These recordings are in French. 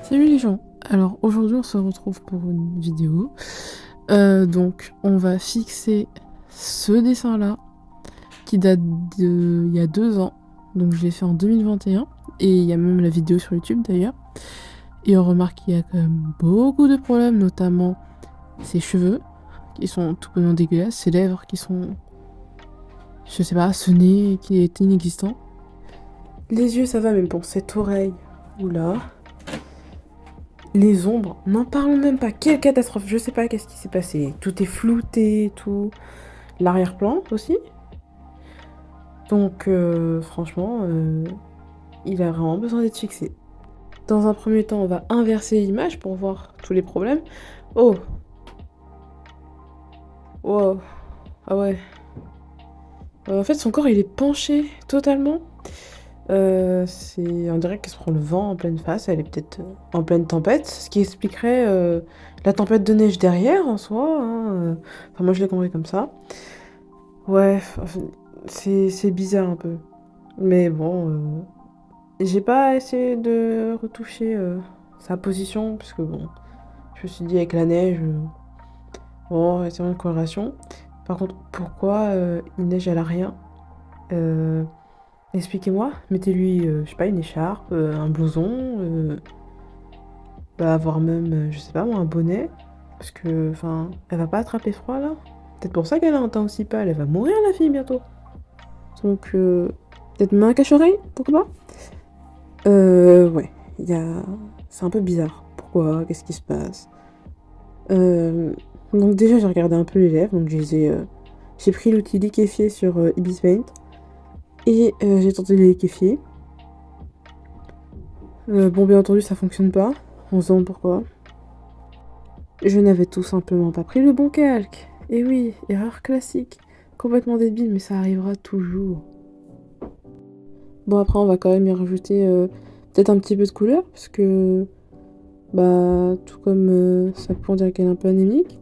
Salut les gens, alors aujourd'hui on se retrouve pour une vidéo. Donc on va fixer ce dessin là qui date d'il y a 2 ans. Donc je l'ai fait en 2021 et il y a même la vidéo sur YouTube d'ailleurs. Et on remarque qu'il y a quand même beaucoup de problèmes, notamment ses cheveux qui sont tout bonnement dégueulasses, ses lèvres qui sont, je sais pas, ce nez qui est inexistant. Les yeux ça va, même pour cette oreille, oula. Les ombres, n'en parlons même pas. Quelle catastrophe, je sais pas qu'est-ce qui s'est passé. Tout est flouté, tout. L'arrière-plan aussi. Donc franchement, il a vraiment besoin d'être fixé. Dans un premier temps, on va inverser l'image pour voir tous les problèmes. Oh. Wow. Ah ouais. En fait, son corps, il est penché totalement. On dirait qu'elle se prend le vent en pleine face, elle est peut-être en pleine tempête, ce qui expliquerait la tempête de neige derrière en soi, hein. Enfin, moi je l'ai compris comme ça. Ouais, enfin, c'est bizarre un peu. Mais bon, j'ai pas essayé de retoucher sa position, parce que bon, je me suis dit avec la neige, bon, c'est une coloration. Par contre, pourquoi il neige à la rien? Expliquez-moi, mettez-lui, je sais pas, une écharpe, un blouson, voire même, je sais pas moi, un bonnet. Parce que, enfin, elle va pas attraper froid là. Peut-être pour ça qu'elle a un teint aussi pâle, elle va mourir la fille bientôt. Donc, peut-être même un cache-oreille, pourquoi pas? Ouais, il y a... c'est un peu bizarre. Pourquoi? Qu'est-ce qui se passe? Donc déjà, j'ai regardé un peu les lèvres, donc j'ai pris l'outil liquéfié sur Ibis Paint. Et j'ai tenté de les liquéfier. Bon, bien entendu, ça fonctionne pas. On se demande pourquoi. Je n'avais tout simplement pas pris le bon calque. Et oui, erreur classique. Complètement débile, mais ça arrivera toujours. Bon, après, on va quand même y rajouter peut-être un petit peu de couleur, parce que, tout comme sa peau, on dirait qu'elle est un peu anémique.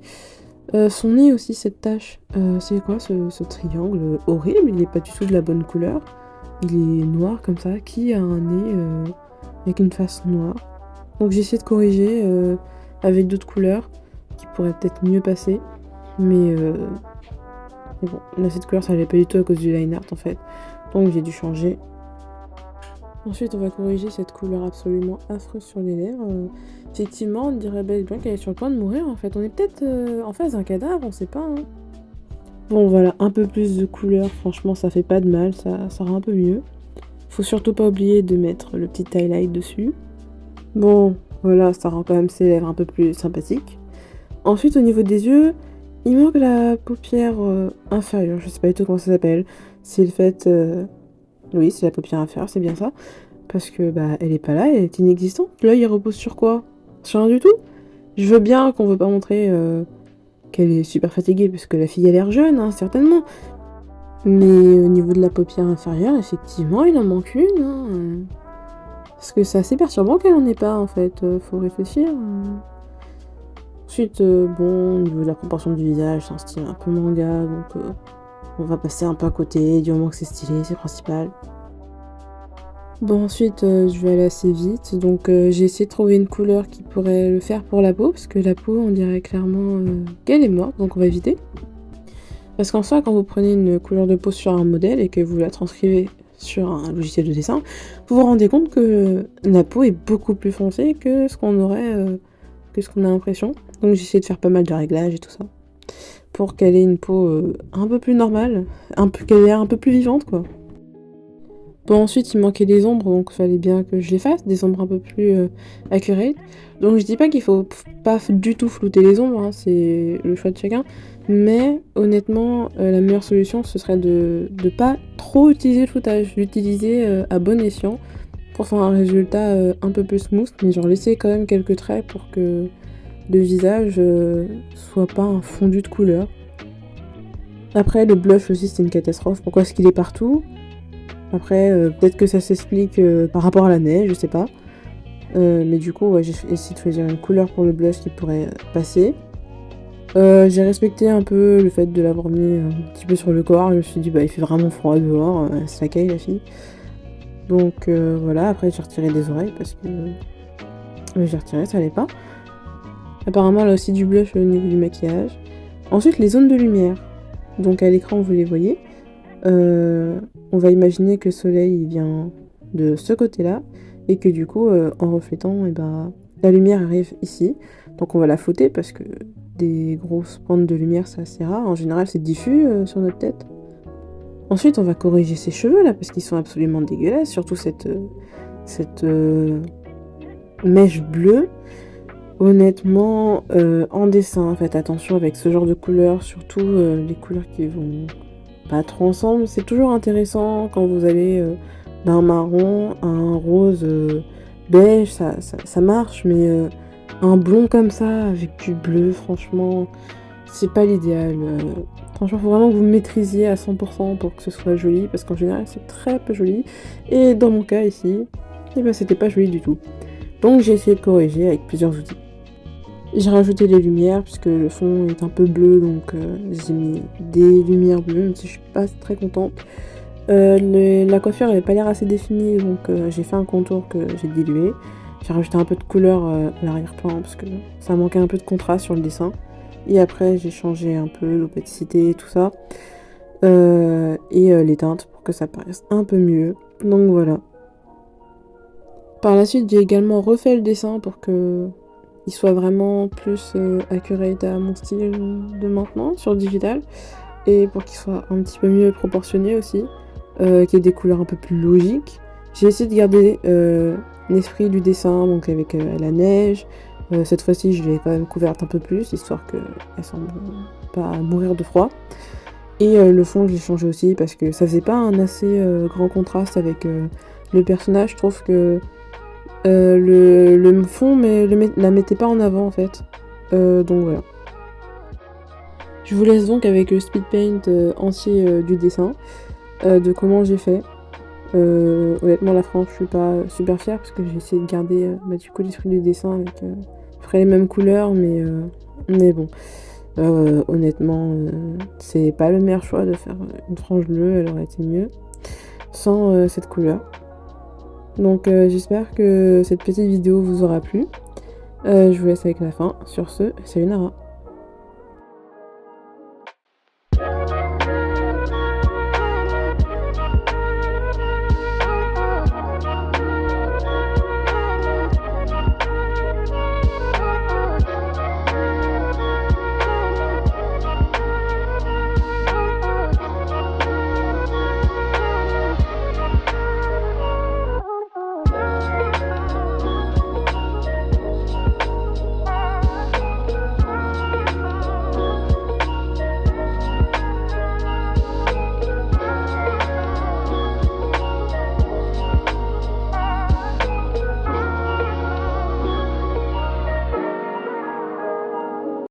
Son nez aussi, cette tache. C'est quoi ce triangle horrible? Il est pas du tout de la bonne couleur. Il est noir comme ça. Qui a un nez avec une face noire? Donc j'ai essayé de corriger avec d'autres couleurs qui pourraient peut-être mieux passer. Mais bon, là cette couleur ça allait pas du tout à cause du line art en fait. Donc j'ai dû changer. Ensuite on va corriger cette couleur absolument affreuse sur les lèvres. Effectivement on dirait bel et bien qu'elle est sur le point de mourir en fait. On est peut-être en face d'un cadavre, on sait pas hein. Bon voilà, un peu plus de couleur, franchement ça fait pas de mal, ça rend un peu mieux. Faut surtout pas oublier de mettre le petit highlight dessus. Bon, voilà, ça rend quand même ses lèvres un peu plus sympathiques. Ensuite, au niveau des yeux, il manque la paupière inférieure. Je sais pas du tout comment ça s'appelle. C'est le fait... Oui, c'est la paupière inférieure, c'est bien ça. Parce que, elle est pas là, elle est inexistante. L'œil, il repose sur quoi? Sur rien du tout. Je veux bien qu'on veut pas montrer qu'elle est super fatiguée, parce que la fille a l'air jeune, hein, certainement. Mais au niveau de la paupière inférieure, effectivement, il en manque une, hein. Parce que c'est assez perturbant qu'elle en ait pas, en fait. Faut réfléchir. Ensuite, bon, au niveau de la proportion du visage, c'est un style un peu manga, donc on va passer un peu à côté, du moment que c'est stylé, c'est principal. Bon, ensuite, je vais aller assez vite, donc j'ai essayé de trouver une couleur qui pourrait le faire pour la peau, parce que la peau, on dirait clairement qu'elle est morte, donc on va éviter. Parce qu'en soi, quand vous prenez une couleur de peau sur un modèle et que vous la transcrivez sur un logiciel de dessin, vous vous rendez compte que la peau est beaucoup plus foncée que ce qu'on aurait, que ce qu'on a l'impression. Donc j'ai essayé de faire pas mal de réglages et tout ça. Pour qu'elle ait une peau un peu plus normale, qu'elle ait l'air un peu plus vivante quoi. Bon ensuite il manquait des ombres donc il fallait bien que je les fasse, des ombres un peu plus accurate. Donc je dis pas qu'il faut pas du tout flouter les ombres, hein, c'est le choix de chacun. Mais honnêtement la meilleure solution ce serait de pas trop utiliser le floutage, d'utiliser à bon escient pour faire un résultat un peu plus smooth, mais genre laisser quand même quelques traits pour que le visage soit pas un fondu de couleur. Après, le blush aussi, c'est une catastrophe. Pourquoi est-ce qu'il est partout? Après, peut-être que ça s'explique par rapport à la neige, je sais pas. Mais du coup, ouais, j'ai essayé de choisir une couleur pour le blush qui pourrait passer. J'ai respecté un peu le fait de l'avoir mis un petit peu sur le corps. Je me suis dit, il fait vraiment froid dehors, c'est la caille la fille. Donc voilà, après j'ai retiré des oreilles parce que j'ai retiré, ça allait pas. Apparemment elle a aussi du blush au niveau du maquillage. Ensuite les zones de lumière. Donc à l'écran vous les voyez. On va imaginer que le soleil il vient de ce côté-là et que du coup en reflétant la lumière arrive ici. Donc on va la fauter parce que des grosses bandes de lumière c'est assez rare. En général c'est diffus sur notre tête. Ensuite on va corriger ses cheveux là parce qu'ils sont absolument dégueulasses. Surtout cette mèche bleue. Honnêtement, en dessin, faites attention avec ce genre de couleurs, surtout les couleurs qui vont pas trop ensemble. C'est toujours intéressant quand vous allez d'un marron à un rose beige, ça marche, mais un blond comme ça, avec du bleu, franchement, c'est pas l'idéal. Franchement, faut vraiment que vous maîtrisiez à 100% pour que ce soit joli, parce qu'en général, c'est très peu joli. Et dans mon cas ici, c'était pas joli du tout. Donc j'ai essayé de corriger avec plusieurs outils. J'ai rajouté les lumières puisque le fond est un peu bleu, donc j'ai mis des lumières bleues, même si je suis pas très contente. La coiffure n'avait pas l'air assez définie, donc j'ai fait un contour que j'ai dilué. J'ai rajouté un peu de couleur à l'arrière-plan parce que ça manquait un peu de contraste sur le dessin. Et après j'ai changé un peu l'opacité et tout ça. Et les teintes pour que ça paraisse un peu mieux. Donc voilà. Par la suite j'ai également refait le dessin pour que il soit vraiment plus accurate à mon style de maintenant sur le digital et pour qu'il soit un petit peu mieux proportionné aussi, qu'il y ait des couleurs un peu plus logiques. J'ai essayé de garder l'esprit du dessin, donc avec la neige. Cette fois-ci, je l'ai quand même couverte un peu plus, histoire qu'elle semble pas mourir de froid. Et le fond, je l'ai changé aussi parce que ça faisait pas un assez grand contraste avec le personnage. Je trouve que le fond la mettait pas en avant en fait. Donc voilà. Je vous laisse donc avec le speed paint entier du dessin, de comment j'ai fait. Honnêtement la France je suis pas super fière parce que j'ai essayé de garder du coup l'esprit du dessin avec je ferai les mêmes couleurs mais bon. Honnêtement c'est pas le meilleur choix de faire une frange bleue, elle aurait été mieux sans cette couleur. Donc j'espère que cette petite vidéo vous aura plu. Je vous laisse avec la fin. Sur ce, salut Nara.